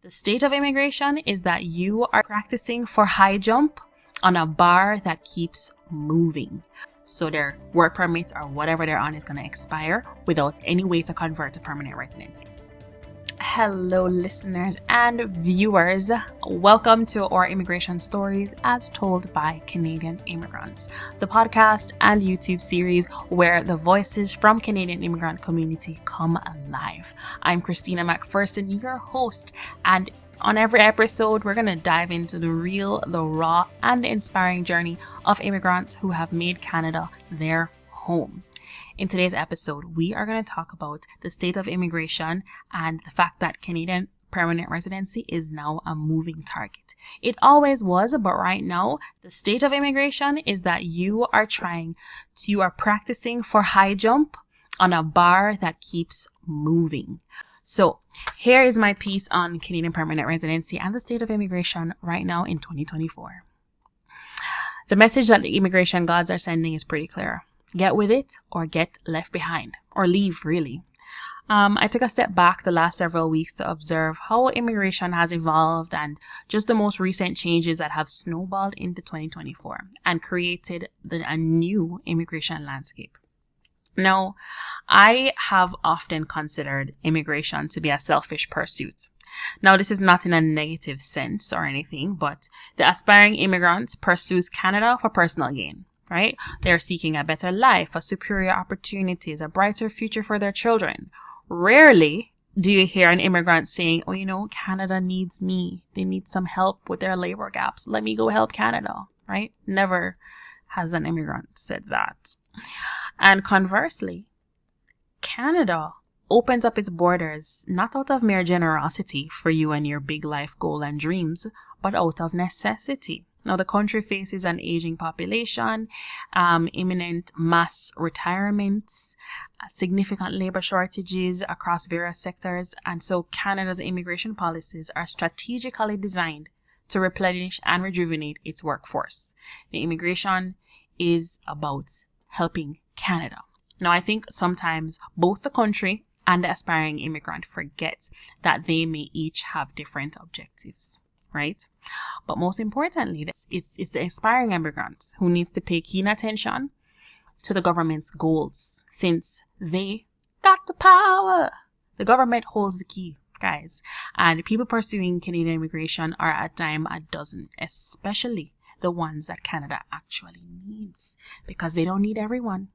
The state of immigration is that you are practicing for high jump on a bar that keeps moving. So their work permit or whatever they're on is going to expire without any way to convert to permanent residency. Hello, listeners and viewers. Welcome to our immigration stories as told by Canadian immigrants, the podcast and YouTube series where the voices from Canadian immigrant community come alive. I'm Christina McPherson, your host, and on every episode, we're going to dive into the real, the raw, and the inspiring journey of immigrants who have made Canada their home. In today's episode, we are going to talk about the state of immigration and the fact that Canadian permanent residency is now a moving target. It always was, but right now, the state of immigration is that you are practicing for high jump on a bar that keeps moving. So here is my piece on Canadian permanent residency and the state of immigration right now in 2024. The message that the immigration gods are sending is pretty clear. Get with it or get left behind, or leave, really. I took a step back the last several weeks to observe how immigration has evolved and just the most recent changes that have snowballed into 2024 and created a new immigration landscape. Now, I have often considered immigration to be a selfish pursuit. Now, this is not in a negative sense or anything, but the aspiring immigrant pursues Canada for personal gain. Right? They're seeking a better life, a superior opportunities, a brighter future for their children. Rarely do you hear an immigrant saying, Canada needs me. They need some help with their labor gaps. Let me go help Canada, right? Never has an immigrant said that. And conversely, Canada opens up its borders not out of mere generosity for you and your big life goal and dreams, but out of necessity. Now, the country faces an aging population, imminent mass retirements, significant labor shortages across various sectors. And so Canada's immigration policies are strategically designed to replenish and rejuvenate its workforce. The immigration is about helping Canada. Now, I think sometimes both the country and the aspiring immigrant forget that they may each have different objectives. Right? But most importantly, it's the aspiring immigrant who needs to pay keen attention to the government's goals, since they got the power. The government holds the key, guys. And people pursuing Canadian immigration are at time a dozen, especially the ones that Canada actually needs, because they don't need everyone.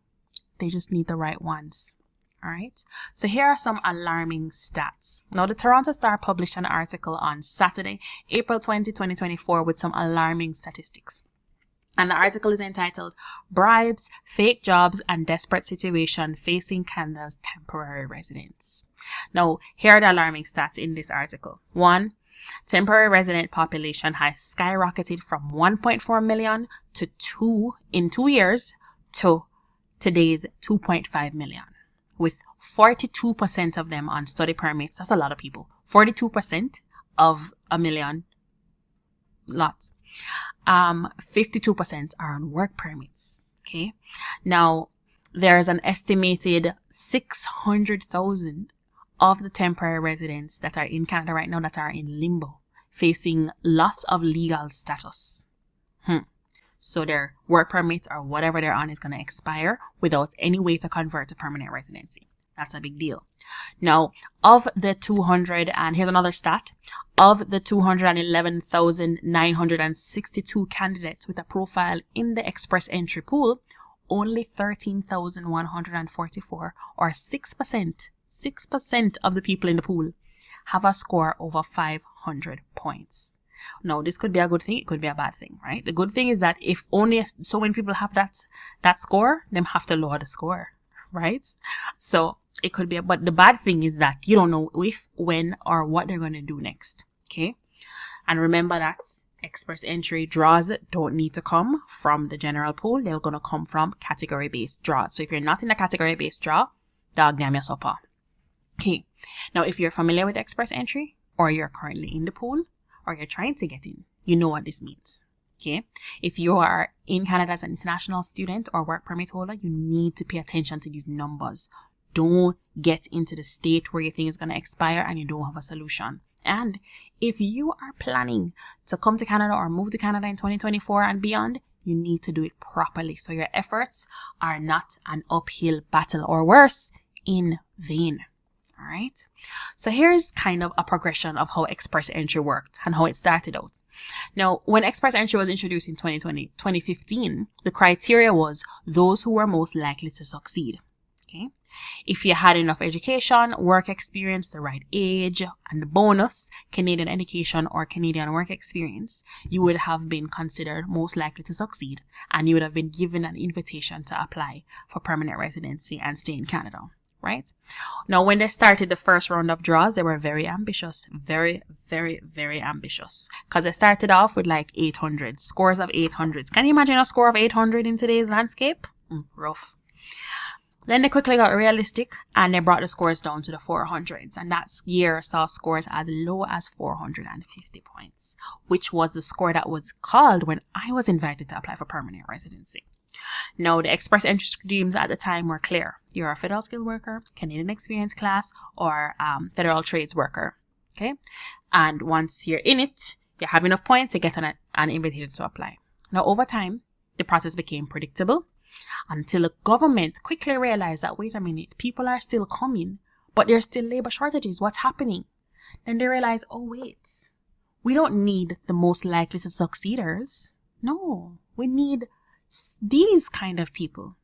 They just need the right ones. All right. So here are some alarming stats. Now, the Toronto Star published an article on Saturday, April 20, 2024, with some alarming statistics. And the article is entitled Bribes, Fake Jobs, and Desperate Situation Facing Canada's Temporary Residents. Now, here are the alarming stats in this article. 1. Temporary resident population has skyrocketed from 1.4 million to 2 in 2 years to today's 2.5 million. With 42% of them on study permits. That's a lot of people. 42% of a million. Lots. 52% are on work permits. Okay. Now, there's an estimated 600,000 of the temporary residents that are in Canada right now that are in limbo, facing loss of legal status. So their work permit or whatever they're on is going to expire without any way to convert to permanent residency. That's a big deal. Now, of the 200, and here's another stat, of the 211,962 candidates with a profile in the express entry pool, only 13,144 or 6% of the people in the pool have a score over 500 points. Now, this could be a good thing. It could be a bad thing, right? The good thing is that if only so many people have that score, them have to lower the score, right? So it could be, but the bad thing is that you don't know if, when, or what they're going to do next. Okay. And remember that express entry draws don't need to come from the general pool. They're going to come from category-based draws. So if you're not in a category-based draw, dog damn your supper. Okay. Now, if you're familiar with express entry, or you're currently in the pool, or you're trying to get in, you know what this means. Okay. If you are in Canada as an international student or work permit holder, you need to pay attention to these numbers. Don't get into the state where you think it's going to expire and you don't have a solution. And if you are planning to come to Canada or move to Canada in 2024 and beyond, you need to do it properly so your efforts are not an uphill battle, or worse, in vain. All right. So here's kind of a progression of how express entry worked and how it started out. Now, when express entry was introduced in 2015, the criteria was those who were most likely to succeed. Okay. If you had enough education, work experience, the right age, and the bonus, Canadian education or Canadian work experience, you would have been considered most likely to succeed, and you would have been given an invitation to apply for permanent residency and stay in Canada. Right? Now, when they started the first round of draws, they were very ambitious, very, very, very ambitious, because they started off with like 800 scores of 800s. Can you imagine a score of 800 in today's landscape? Rough. Then they quickly got realistic and they brought the scores down to the 400s. And that year saw scores as low as 450 points, which was the score that was called when I was invited to apply for permanent residency. Now, the express entry streams at the time were clear. You're a federal skilled worker, Canadian experience class, or federal trades worker. Okay. And once you're in it, you have enough points to get an invitation to apply. Now, over time, the process became predictable, until the government quickly realized that, wait a minute, people are still coming, but there's still labor shortages. What's happening? Then they realized, oh, wait, we don't need the most likely to succeeders. No, we need these kind of people.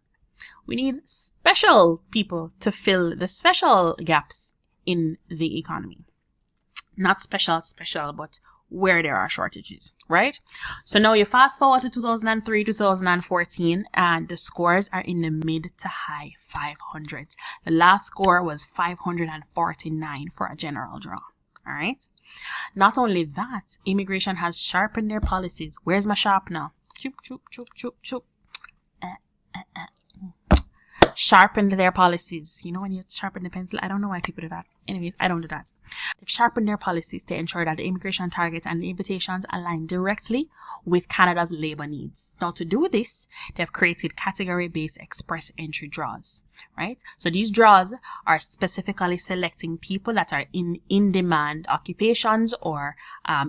We need special people to fill the special gaps in the economy. Not special, but where there are shortages, right? So now you fast forward to 2003, 2014, and the scores are in the mid to high 500s. The last score was 549 for a general draw, all right? Not only that, immigration has sharpened their policies. Where's my sharpener? Choop, choop, choop, choop, choop. Sharpened their policies. You know when you sharpen the pencil? I don't know why people do that. Anyways, I don't do that. They've sharpened their policies to ensure that the immigration targets and the invitations align directly with Canada's labor needs. Now, to do this, they've created category-based express entry draws, right? So these draws are specifically selecting people that are in in-demand occupations or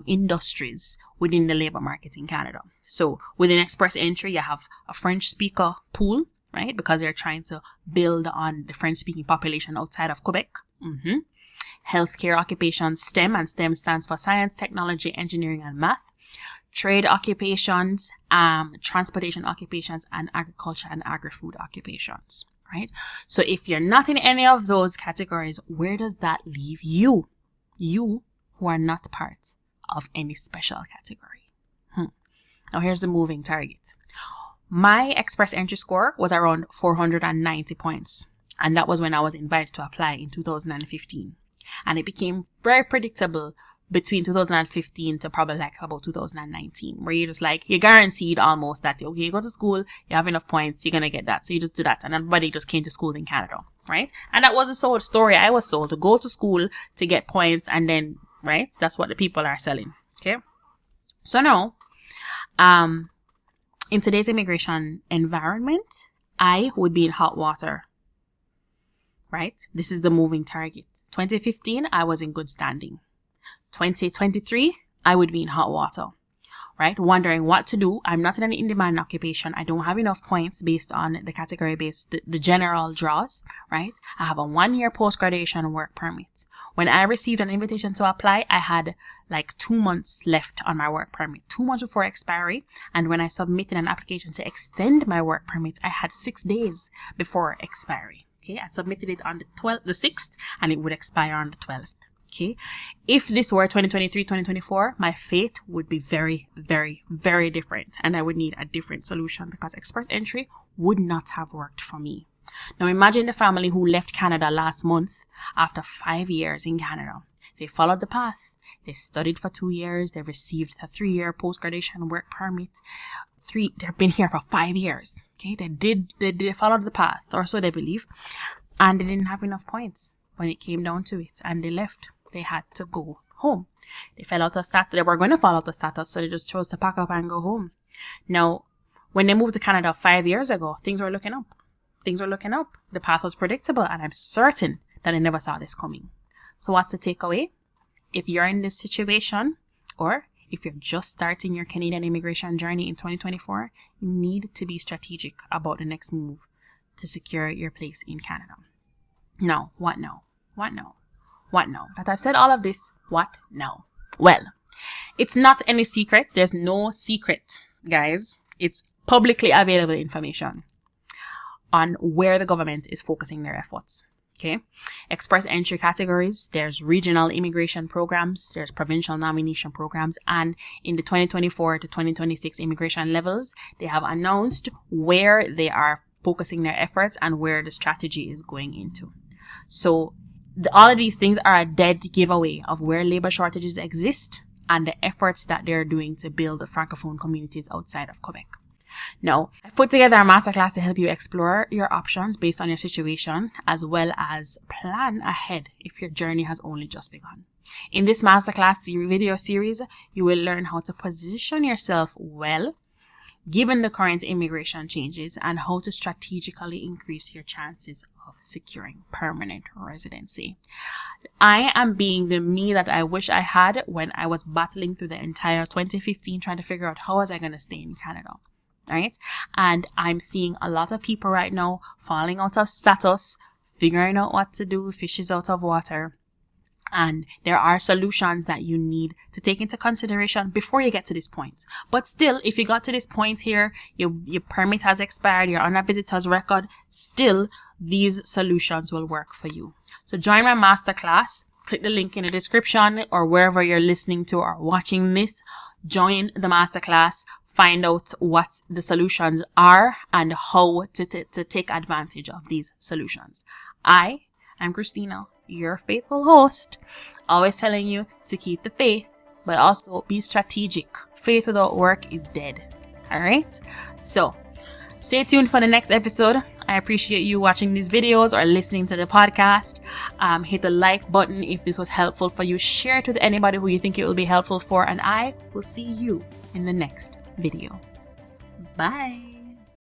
industries within the labor market in Canada. So within express entry, you have a French speaker pool, right? Because they're trying to build on the French-speaking population outside of Quebec. Healthcare occupations, STEM, and STEM stands for science, technology, engineering, and math. Trade occupations, transportation occupations, and agriculture and agri-food occupations, right? So if you're not in any of those categories, where does that leave you? You who are not part of any special category. Now here's the moving target. My express entry score was around 490 points. And that was when I was invited to apply in 2015. And it became very predictable between 2015 to probably like about 2019, where you're just like, you're guaranteed almost that, okay, you go to school, you have enough points, you're going to get that. So you just do that. And everybody just came to school in Canada, right? And that was the sold story I was sold, to go to school to get points. And then, right, that's what the people are selling. Okay. So now, in today's immigration environment, I would be in hot water. Right? This is the moving target. 2015, I was in good standing. 2023, I would be in hot water. Right? Wondering what to do. I'm not in an in-demand occupation. I don't have enough points based on the category-based, the general draws. Right? I have a 1-year post-graduation work permit. When I received an invitation to apply, I had like 2 months left on my work permit. 2 months before expiry. And when I submitted an application to extend my work permit, I had 6 days before expiry. Okay, I submitted it on the 6th, and it would expire on the 12th. Okay, if this were 2023, 2024, my fate would be very, very, very different, and I would need a different solution because express entry would not have worked for me. Now, imagine the family who left Canada last month after 5 years in Canada. They followed the path. They studied for 2 years. They received a 3-year post-graduation work permit. They've been here for 5 years. Okay, they followed the path, or so they believe, and they didn't have enough points when it came down to it, and they left. They had to go home. They fell out of status. They were going to fall out of status, so they just chose to pack up and go home. Now, when they moved to Canada 5 years ago, things were looking up. The path was predictable, and I'm certain that I never saw this coming. So what's the takeaway? if you're in this situation, or if you're just starting your Canadian immigration journey in 2024, you need to be strategic about the next move to secure your place in Canada. Now, what now? What now? What now? That I've said all of this, what now? Well, it's not any secret. There's no secret, guys. It's publicly available information on where the government is focusing their efforts. Okay. Express entry categories. There's regional immigration programs. There's provincial nomination programs. And in the 2024 to 2026 immigration levels, they have announced where they are focusing their efforts and where the strategy is going into. So all of these things are a dead giveaway of where labor shortages exist and the efforts that they're doing to build the Francophone communities outside of Quebec. Now, I've put together a masterclass to help you explore your options based on your situation, as well as plan ahead if your journey has only just begun. In this masterclass video series, you will learn how to position yourself well, given the current immigration changes, and how to strategically increase your chances of securing permanent residency. I am being the me that I wish I had when I was battling through the entire 2015 trying to figure out how was I going to stay in Canada. Right? And I'm seeing a lot of people right now falling out of status, figuring out what to do, fishes out of water. And there are solutions that you need to take into consideration before you get to this point. But still, if you got to this point here, your permit has expired, you're on a visitor's record, still, these solutions will work for you. So join my masterclass. Click the link in the description or wherever you're listening to or watching this. Join the masterclass. Find out what the solutions are and how to take advantage of these solutions. I'm Christina, your faithful host, always telling you to keep the faith, but also be strategic. Faith without work is dead. All right? So stay tuned for the next episode. I appreciate you watching these videos or listening to the podcast. Hit the like button if this was helpful for you. Share it with anybody who you think it will be helpful for, and I will see you in the next video. Bye.